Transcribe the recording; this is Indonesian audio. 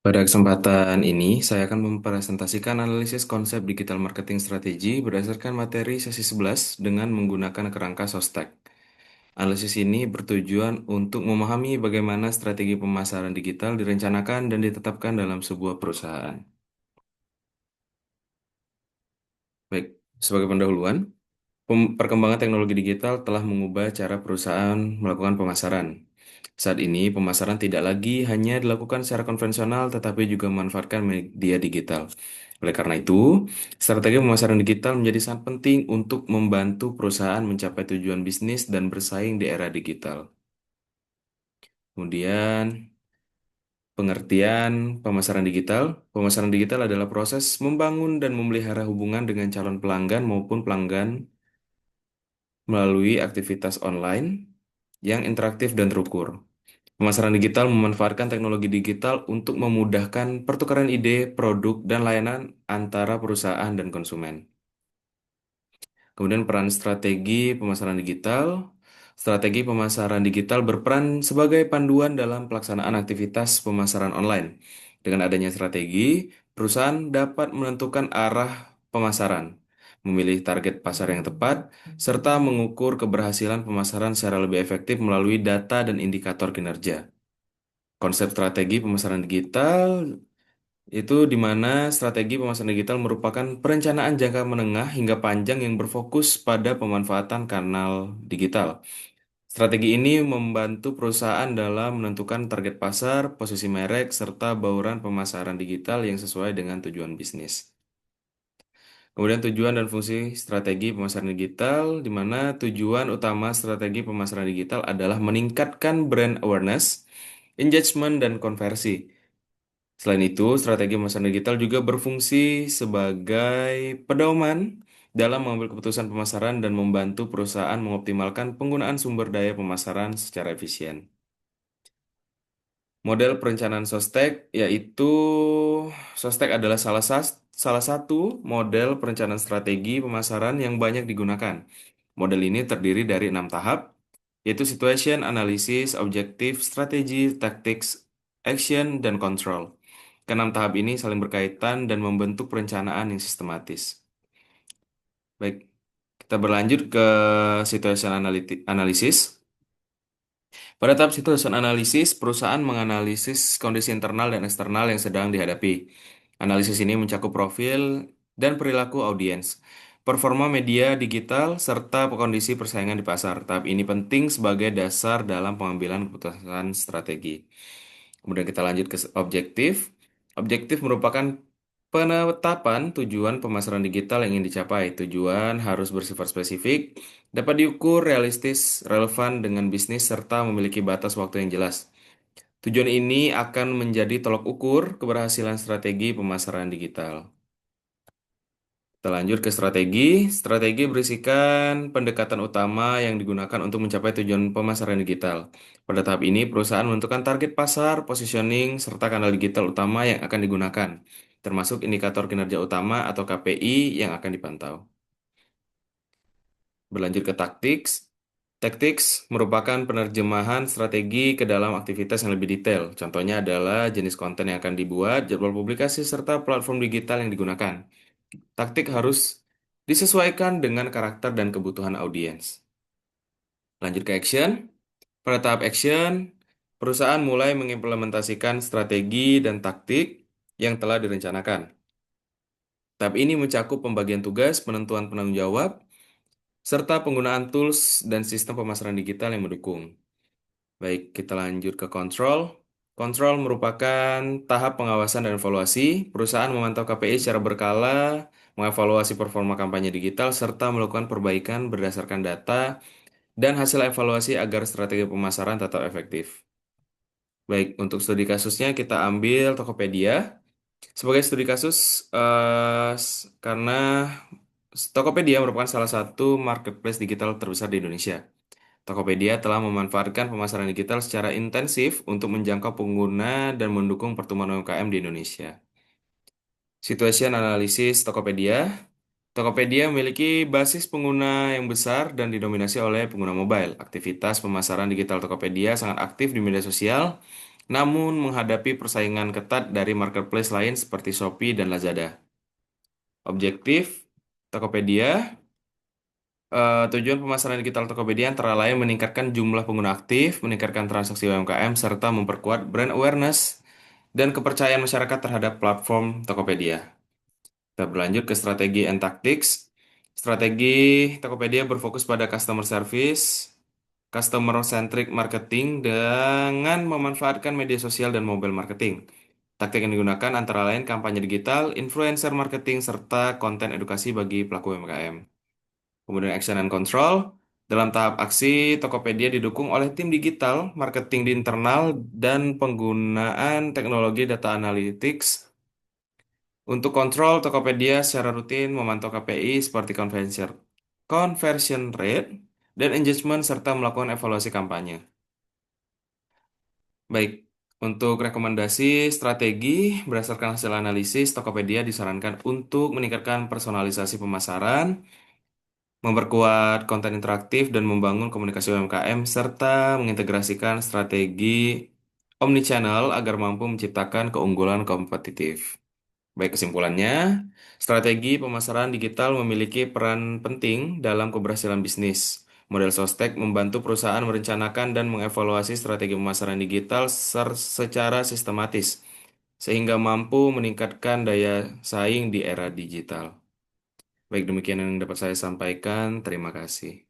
Pada kesempatan ini, saya akan mempresentasikan analisis konsep digital marketing strategi berdasarkan materi sesi 11 dengan menggunakan kerangka SOSTEK. Analisis ini bertujuan untuk memahami bagaimana strategi pemasaran digital direncanakan dan ditetapkan dalam sebuah perusahaan. Baik, sebagai pendahuluan, perkembangan teknologi digital telah mengubah cara perusahaan melakukan pemasaran. Saat ini, pemasaran tidak lagi hanya dilakukan secara konvensional, tetapi juga memanfaatkan media digital. Oleh karena itu, strategi pemasaran digital menjadi sangat penting untuk membantu perusahaan mencapai tujuan bisnis dan bersaing di era digital. Kemudian, pengertian pemasaran digital. Pemasaran digital adalah proses membangun dan memelihara hubungan dengan calon pelanggan maupun pelanggan melalui aktivitas online yang interaktif dan terukur. Pemasaran digital memanfaatkan teknologi digital untuk memudahkan pertukaran ide, produk, dan layanan antara perusahaan dan konsumen. Kemudian peran strategi pemasaran digital. Strategi pemasaran digital berperan sebagai panduan dalam pelaksanaan aktivitas pemasaran online. Dengan adanya strategi, perusahaan dapat menentukan arah pemasaran, memilih target pasar yang tepat, serta mengukur keberhasilan pemasaran secara lebih efektif melalui data dan indikator kinerja. Konsep strategi pemasaran digital itu di mana strategi pemasaran digital merupakan perencanaan jangka menengah hingga panjang yang berfokus pada pemanfaatan kanal digital. Strategi ini membantu perusahaan dalam menentukan target pasar, posisi merek, serta bauran pemasaran digital yang sesuai dengan tujuan bisnis. Kemudian tujuan dan fungsi strategi pemasaran digital, di mana tujuan utama strategi pemasaran digital adalah meningkatkan brand awareness, engagement, dan konversi. Selain itu, strategi pemasaran digital juga berfungsi sebagai pedoman dalam mengambil keputusan pemasaran dan membantu perusahaan mengoptimalkan penggunaan sumber daya pemasaran secara efisien. Model perencanaan Sostek yaitu Sostek adalah salah satu model perencanaan strategi pemasaran yang banyak digunakan. Model ini terdiri dari 6 tahap, yaitu situation, analysis, objective, strategi, tactics, action, dan control. Keenam tahap ini saling berkaitan dan membentuk perencanaan yang sistematis. Baik, kita berlanjut ke situation analysis. Pada tahap situation analisis, perusahaan menganalisis kondisi internal dan eksternal yang sedang dihadapi. Analisis ini mencakup profil dan perilaku audiens, performa media digital, serta kondisi persaingan di pasar. Tahap ini penting sebagai dasar dalam pengambilan keputusan strategi. Kemudian kita lanjut ke objektif. Objektif merupakan penetapan tujuan pemasaran digital yang ingin dicapai. Tujuan harus bersifat spesifik, dapat diukur, realistis, relevan dengan bisnis, serta memiliki batas waktu yang jelas. Tujuan ini akan menjadi tolok ukur keberhasilan strategi pemasaran digital. Kita lanjut ke strategi. Strategi berisikan pendekatan utama yang digunakan untuk mencapai tujuan pemasaran digital. Pada tahap ini, perusahaan menentukan target pasar, positioning, serta kanal digital utama yang akan digunakan, termasuk indikator kinerja utama atau KPI yang akan dipantau. Berlanjut ke tactics. Tactics merupakan penerjemahan strategi ke dalam aktivitas yang lebih detail. Contohnya adalah jenis konten yang akan dibuat, jadwal publikasi, serta platform digital yang digunakan. Taktik harus disesuaikan dengan karakter dan kebutuhan audiens. Lanjut ke action. Pada tahap action, perusahaan mulai mengimplementasikan strategi dan taktik yang telah direncanakan. Tahap ini mencakup pembagian tugas, penentuan penanggung jawab, serta penggunaan tools dan sistem pemasaran digital yang mendukung. Baik, kita lanjut ke control. Control merupakan tahap pengawasan dan evaluasi. Perusahaan memantau KPI secara berkala, mengevaluasi performa kampanye digital, serta melakukan perbaikan berdasarkan data dan hasil evaluasi agar strategi pemasaran tetap efektif. Baik, untuk studi kasusnya kita ambil Tokopedia. Sebagai studi kasus, karena Tokopedia merupakan salah satu marketplace digital terbesar di Indonesia. Tokopedia telah memanfaatkan pemasaran digital secara intensif untuk menjangkau pengguna dan mendukung pertumbuhan UMKM di Indonesia. Situation analisis Tokopedia. Tokopedia memiliki basis pengguna yang besar dan didominasi oleh pengguna mobile. Aktivitas pemasaran digital Tokopedia sangat aktif di media sosial, namun menghadapi persaingan ketat dari marketplace lain seperti Shopee dan Lazada. Objektif Tokopedia, tujuan pemasaran digital Tokopedia antara lain meningkatkan jumlah pengguna aktif, meningkatkan transaksi UMKM, serta memperkuat brand awareness dan kepercayaan masyarakat terhadap platform Tokopedia. Kita berlanjut ke strategi and tactics. Strategi Tokopedia berfokus pada customer service, customer centric marketing dengan memanfaatkan media sosial dan mobile marketing. Taktik yang digunakan antara lain kampanye digital, influencer marketing, serta konten edukasi bagi pelaku UMKM. Kemudian action and control. Dalam tahap aksi, Tokopedia didukung oleh tim digital, marketing di internal, dan penggunaan teknologi data analytics. Untuk kontrol, Tokopedia secara rutin memantau KPI seperti conversion rate dan engagement serta melakukan evaluasi kampanye. Baik, untuk rekomendasi strategi berdasarkan hasil analisis, Tokopedia disarankan untuk meningkatkan personalisasi pemasaran, memperkuat konten interaktif dan membangun komunikasi UMKM serta mengintegrasikan strategi omnichannel agar mampu menciptakan keunggulan kompetitif. Baik, kesimpulannya, strategi pemasaran digital memiliki peran penting dalam keberhasilan bisnis. Model Sostek membantu perusahaan merencanakan dan mengevaluasi strategi pemasaran digital secara sistematis, sehingga mampu meningkatkan daya saing di era digital. Baik, demikian yang dapat saya sampaikan. Terima kasih.